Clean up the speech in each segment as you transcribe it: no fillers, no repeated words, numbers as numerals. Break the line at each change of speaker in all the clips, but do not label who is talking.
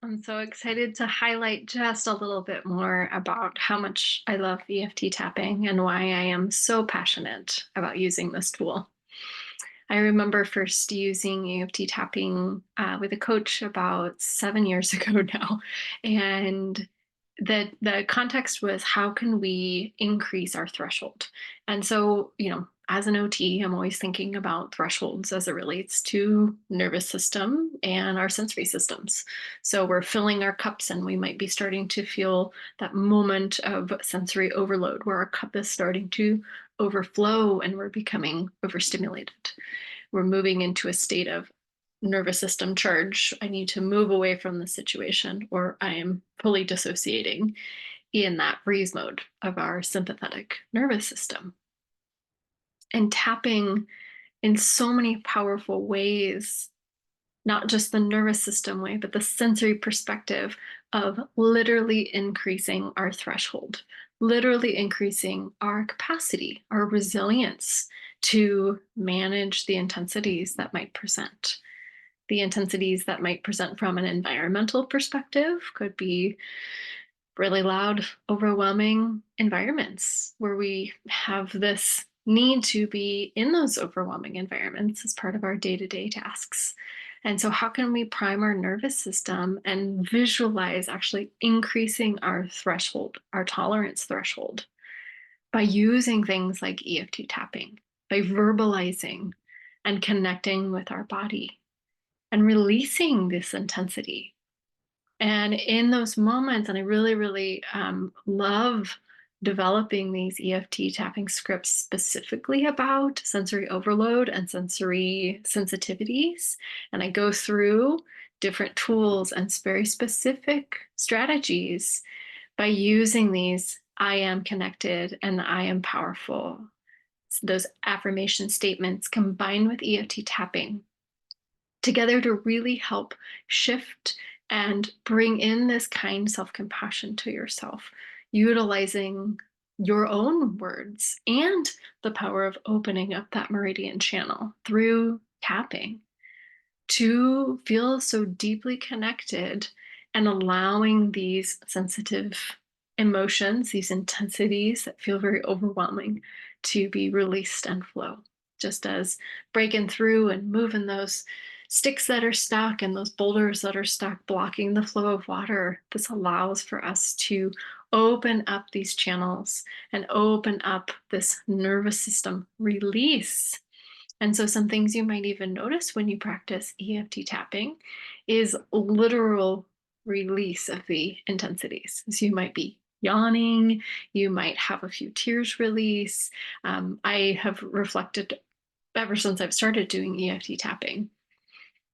I'm so excited to highlight just a little bit more about how much I love EFT tapping and why I am so passionate about using this tool. I remember first using EFT tapping with a coach about 7 years ago now. And the context was, how can we increase our threshold? And so, as an OT, I'm always thinking about thresholds as it relates to nervous system and our sensory systems. So we're filling our cups and we might be starting to feel that moment of sensory overload where our cup is starting to overflow and we're becoming overstimulated. We're moving into a state of nervous system charge. I need to move away from the situation, or I am fully dissociating in that freeze mode of our sympathetic nervous system. And tapping in so many powerful ways, not just the nervous system way, but the sensory perspective of literally increasing our threshold, literally increasing our capacity, our resilience to manage the intensities that might present. The intensities that might present from an environmental perspective could be really loud, overwhelming environments where we have this need to be in those overwhelming environments as part of our day to day tasks. And so, how can we prime our nervous system and visualize actually increasing our threshold, our tolerance threshold, by using things like EFT tapping, by verbalizing and connecting with our body and releasing this intensity? And in those moments, and I really, really love developing these EFT tapping scripts specifically about sensory overload and sensory sensitivities. And I go through different tools and very specific strategies by using these I am connected and I am powerful. Those affirmation statements combined with EFT tapping together to really help shift and bring in this kind self compassion to yourself, utilizing your own words and the power of opening up that meridian channel through tapping to feel so deeply connected and allowing these sensitive emotions, these intensities that feel very overwhelming, to be released and flow. Just as breaking through and moving those sticks that are stuck and those boulders that are stuck, blocking the flow of water, this allows for us to open up these channels and open up this nervous system release. And so, some things you might even notice when you practice EFT tapping is literal release of the intensities. So, you might be yawning, you might have a few tears release. I have reflected ever since I've started doing EFT tapping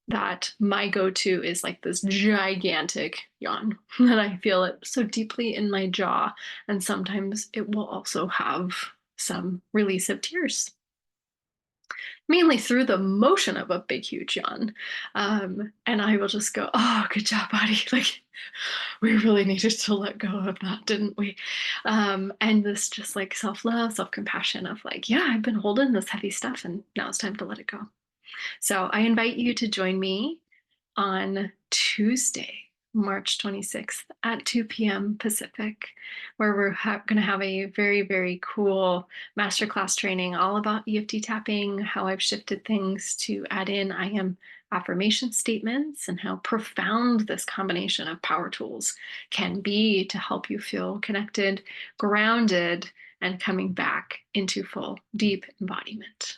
that my go to is like this gigantic yawn, that I feel it so deeply in my jaw. And sometimes it will also have some release of tears, mainly through the motion of a big, huge yawn. And I will just go, oh, good job, body. Like, we really needed to let go of that, didn't we? And this just like self love, self compassion of like, yeah, I've been holding this heavy stuff and now it's time to let it go. So I invite you to join me on Tuesday, March 26th at 2 p.m. Pacific, where we're going to have a very, very cool masterclass training all about EFT tapping, how I've shifted things to add in I am affirmation statements, and how profound this combination of power tools can be to help you feel connected, grounded, and coming back into full, deep embodiment.